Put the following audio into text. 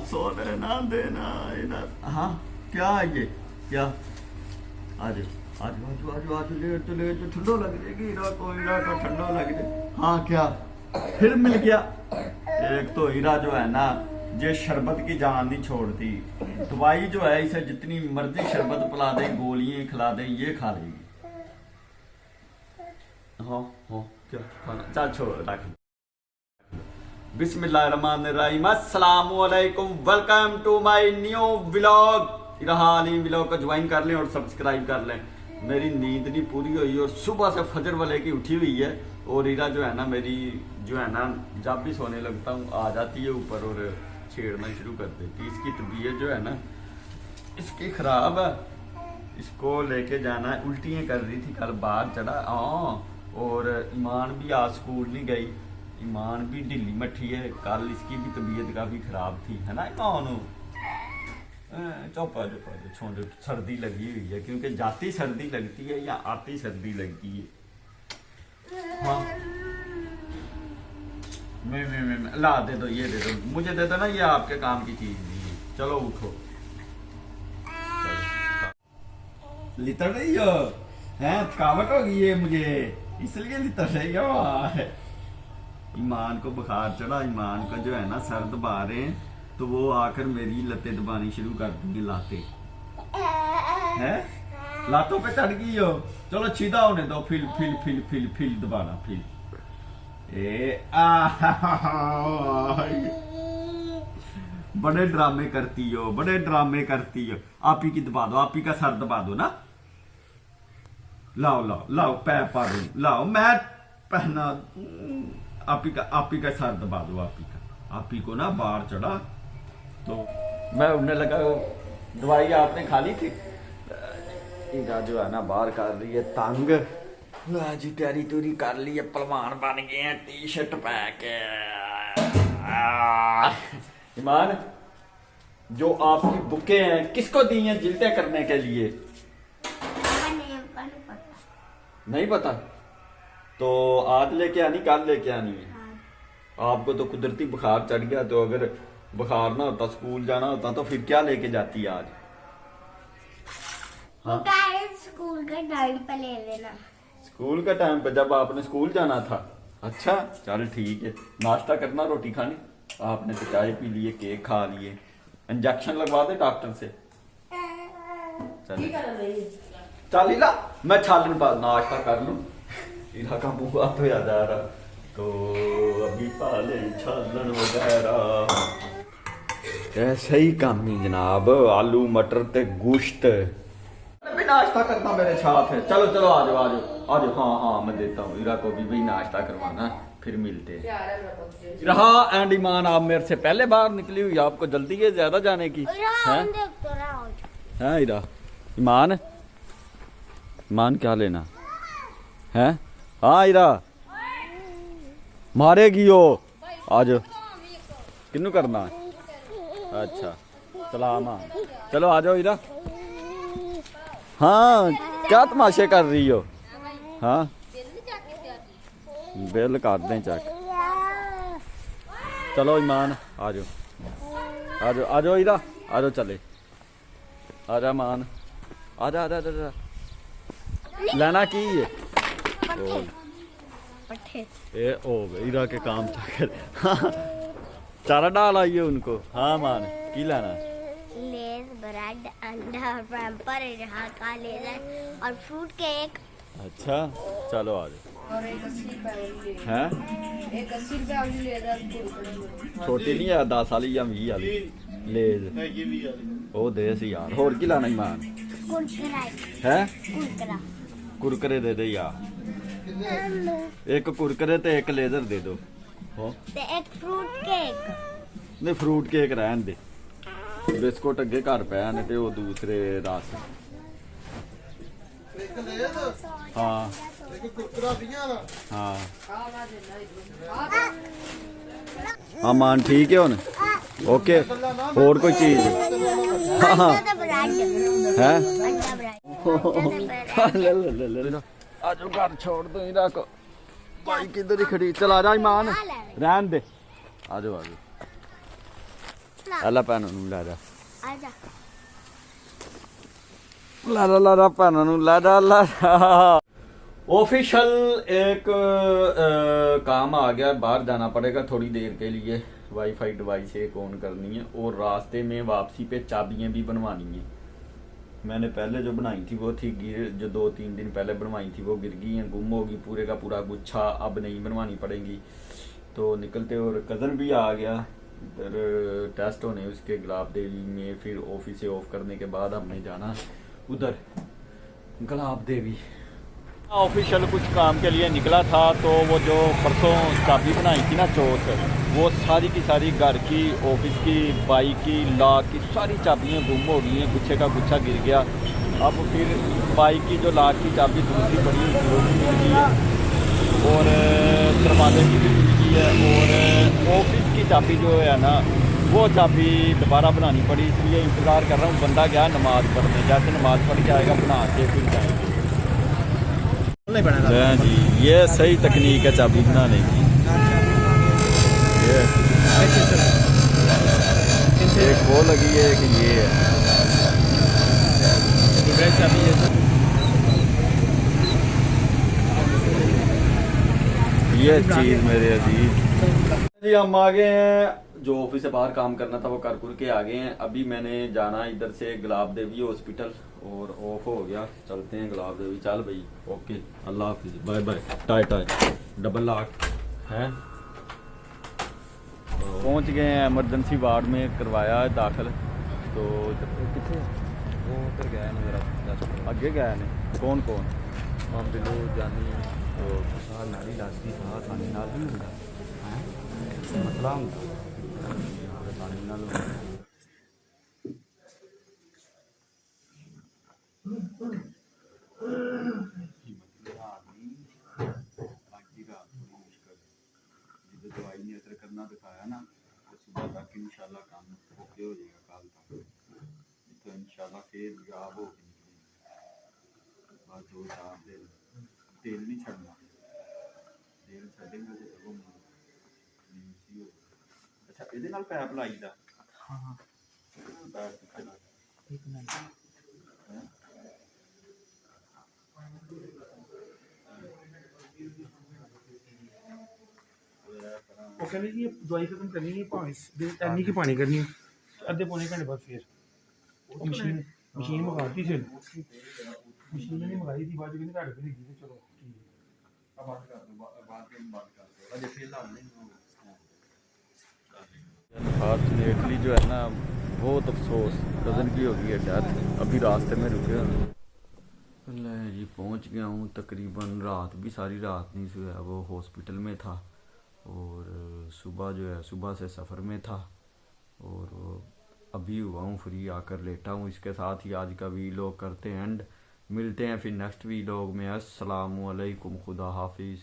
सोने ना देना इधर। हाँ क्या है ये, क्या? आज आज आज आज आज लेट तो ठंडो लग जाएगी हीरा को, हीरा को ठंडो लग जाए। हाँ क्या फिर मिल गया? एक तो हीरा जो है ना, ये शरबत की जान नहीं छोड़ती। दवाई जो है इसे जितनी मर्जी शरबत पिला दे, गोलियां खिला दे, ये खा लेगी। हाँ हाँ क्या खाना, चल छोड़ रख। बिस्मिल्लाहिर्रहमानिर्रहीम, अस्सलामु अलैकुम, welcome to my new vlog. हाली व्लॉग को ज्वाइन कर लें और सब्सक्राइब कर लें। मेरी नींद नहीं पूरी हुई और सुबह से फजर वाले की उठी हुई है। और हीरा जो है ना, मेरी जो है ना, जब भी सोने लगता हूँ आ जाती है ऊपर और छेड़ना शुरू कर देती। इसकी तबीयत जो है ना, इसकी ख़राब है। इसको लेके जाना है। उल्टियाँ कर रही थी, कल बाहर चढ़ा। हाँ, और ईमान भी आज स्कूल नहीं गई। ईमान भी ढीली मठी है। कल इसकी भी तबीयत काफ़ी ख़राब थी, है ना ईमान? चौपा चौपा छोड़, सर्दी लगी हुई है, क्योंकि जाती सर्दी लगती है या आती सर्दी लगती है। हाँ मैं ला दे दो, ये दे दो, मुझे दे दो ना, ये आपके काम की चीज़ नहीं है। चलो उठो, लितर रही हो हैं? थकावट हो गई है मुझे, इसलिए लितर रही हो। ईमान को बुखार चढ़ा। ईमान को जो है ना सर दबा रहे हैं, तो वो आकर मेरी लतें दबानी शुरू कर देंगे। लाते हैं, लातों पे चढ़ गई हो। चलो सीधा होने दो, fill fill fill fill fill दबाना, फिल। बड़े ड्रामे करती हो, बड़े ड्रामे करती हो। आप ही की दबा दो, आप ही का सर दबा दो ना। लाओ लाओ लाओ, पैर पा दो, लाओ मैं पहना। आप ही का सर दबा दो। आप ही को ना बाहर चढ़ा तो मैं उड़ने लगा। दवाई आपने खा ली थी? हीरा जो है ना बाहर कर रही है तंग। जी तैयारी तूरी कर ली है, पहलवान बन गए हैं, टी शर्ट पह के। ईमान, जो आपकी बुकें हैं किसको दी हैं जिल्दे करने के लिए? नहीं पता? तो आज लेके आनी, कल लेके आनी है? आपको तो कुदरती बुखार चढ़ गया, तो अगर बुखार ना होता, स्कूल जाना होता, तो फिर क्या लेके जाती आज? हाँ? स्कूल के टाइम पे ले लेना। स्कूल का टाइम पे, जब आपने स्कूल जाना था? अच्छा चल ठीक है। नाश्ता करना, रोटी खानी? आपने तो चाय पी लिए, केक खा लिए, इंजेक्शन लगवा दे डॉक्टर से। चल हीरा, मैं छालन बाद नाश्ता कर लूं। हीरा का मुंह बात हो जा रहा, तो अभी पाले छालन वगैरह। ऐसे ही काम ही जनाब, आलू मटर ते गोश्त। भी नाश्ता करना मेरे साथ है। चलो चलो आ जाओ आ जाओ आ जाओ। हाँ हाँ मैं देता हूँ हीरा को भी भाई नाश्ता करवाना, फिर मिलते हैं। रहा एंड ईमान, आप मेरे से पहले बाहर निकली हुई, आपको जल्दी है ज्यादा जाने की है? हीरा, ईमान, ईमान क्या लेना है? हाँ हीरा, मारेगी हो आज? किन्नू करना है? अच्छा सलाम। चलो आ जाओ हीरा। हाँ क्या तमाशे कर रही हो? हाँ बिल कर दें चेक। चलो ईमान आ जाओ आ जाओ आ जाओ हीरा, आ जाओ चले। आ जा मान, आ जा आ जा आ जा। लेना की है? ए ओ हीरा के काम चाकर। हाँ चारा डाल आइए उनको। हाँ मान, की लेना? लेज, ब्रेड, अंडा, पैम्पर, यहाँ का लेजर और फ्रूट केक। अच्छा चलो आ जाओ। और एक 80 रुपए हैं? एक 80 रुपए वाली लेजर छोटी नहीं है, 10 वाली या 20 वाली लेज? ओ दे सी यार। होर की लाना ईमान? कुरकुरा है? कुरकुरा कुरकुरे दे दे यार। एक कुरकुरे ते एक लेजर दे दो। हो ते एक फ्रूट केक। नहीं फ्रूट केक रहन दे। बिस्कुट अगे घर पे ने, ते वो दूसरे रस। हाँ हाँ हाँ मान ठीक है हुन? ओके, और कोई चीज? हाँ है? आज घर छोड़ दो हीरा को, भाई किधर ही खड़ी। चल आ जा ईमान, रहन दे। आ जाओ आ जाओ। अल्लाह भैनों ਨੂੰ ਲੈ ਜਾ आजा ला भैनों ਨੂੰ ਲੈ जा ऑफिशियल एक काम आ गया, बाहर जाना पड़ेगा थोड़ी देर के लिए, वाईफाई डिवाइस एक ऑन करनी है और रास्ते में वापसी पे चाबियां भी बनवानी है। मैंने पहले जो बनाई थी वो थी गिर, जो 2-3 दिन पहले बनवाई थी वो गिर गई हैं, गुम होगी पूरे का पूरा गुच्छा, अब नहीं बनवानी पड़ेंगी। तो निकलते और कज़न भी आ गया इधर टेस्ट होने उसके गुलाब देवी में, फिर ऑफिस से ऑफ करने के बाद हमने जाना उधर गुलाब देवी। ऑफिशियल कुछ काम के लिए निकला था, तो वो जो परसों चाबी बनाई थी ना चौथ, वो सारी की सारी घर की, ऑफिस की, बाइक की, लॉक की सारी चाबियाँ गुम हो गई हैं, गुच्छे का गुच्छा गिर गया। अब फिर बाइक की जो लॉक की चाबी दूसरी पड़ी हुई थी वो भी मिल गई है और दरवाजे की भी मिल गई है, और ऑफिस की चाबी जो है ना वो चाबी दोबारा बनानी पड़ी, इसलिए इंतज़ार कर रहा हूँ। बंदा गया नमाज़ पढ़ने, जैसे नमाज़ पढ़ के आएगा बना के फिर जाएंगे। हाँ जी, ये सही तकनीक है चाबी बनाने की। एक वो लगी है, एक ये है। ये चीज मेरे अजीज जी, हम आ गए हैं, जो ऑफिस से बाहर काम करना था वो कर के आ गए हैं। अभी मैंने जाना इधर से गुलाब देवी हॉस्पिटल और ऑफ हो गया, चलते हैं गुलाब देवी। चल भाई, ओके, अल्लाह हाफिज, बाय बाय, टाई टाई डबल लॉक है। पहुंच गए हैं इमरजेंसी वार्ड में, करवाया है दाखिल। तो कितने वो उधर गया है मेरा, अगे गया है। कौन कौन? माम बिलो जानी तो नाली लाती था, थाने नाल भी होंदा है मसला होंदा थाने नाल। दवाई ने असर करना दिखाया ना, तो सुबह तक इंशाल्लाह काम ओके हो जाएगा। कल तक तो इंशाल्लाह फिर गायब हो के निकलेंगे। बस 2-4 दिन तेल नहीं छड़ना, तेल छड़ेंगे तो सब हो। अच्छा, ਇਹਦੇ ਨਾਲ ਪੈਪ ਲਾਈਦਾ? ਹਾਂ ਪੈਪ ਕਿੱਥੇ ਲਾ? ਇੱਕ ਮਿੰਟ वो कहने की दवाई खत्म करनी है, पानी की पानी करनी है, अद्धे पौने घंटे बाद फिर मशीन मंगाती थी, मशीन नहीं मंगाई थी, बाद में घाटे पे लगी थी। चलो ठीक है, अब बात कर दो, बात कर दो, अजय फिर ला लेंगे। अनफॉर्चुनेटली जो है ना, बहुत अफसोस, कज़न की हो गई है डेथ, अभी रास्ते में रुके हैं। जी पहुंच गया हूँ, तकरीबन रात भी सारी रात नहीं सोया, वो हॉस्पिटल में था और सुबह जो है सुबह से सफ़र में था और अभी हुआ हूँ फ्री, आकर लेटा हूँ। इसके साथ ही आज का वीलॉग करते हैं एंड, मिलते हैं फिर नेक्स्ट वीलॉग में। अस्सलामु अलैकुम, खुदा हाफिज़।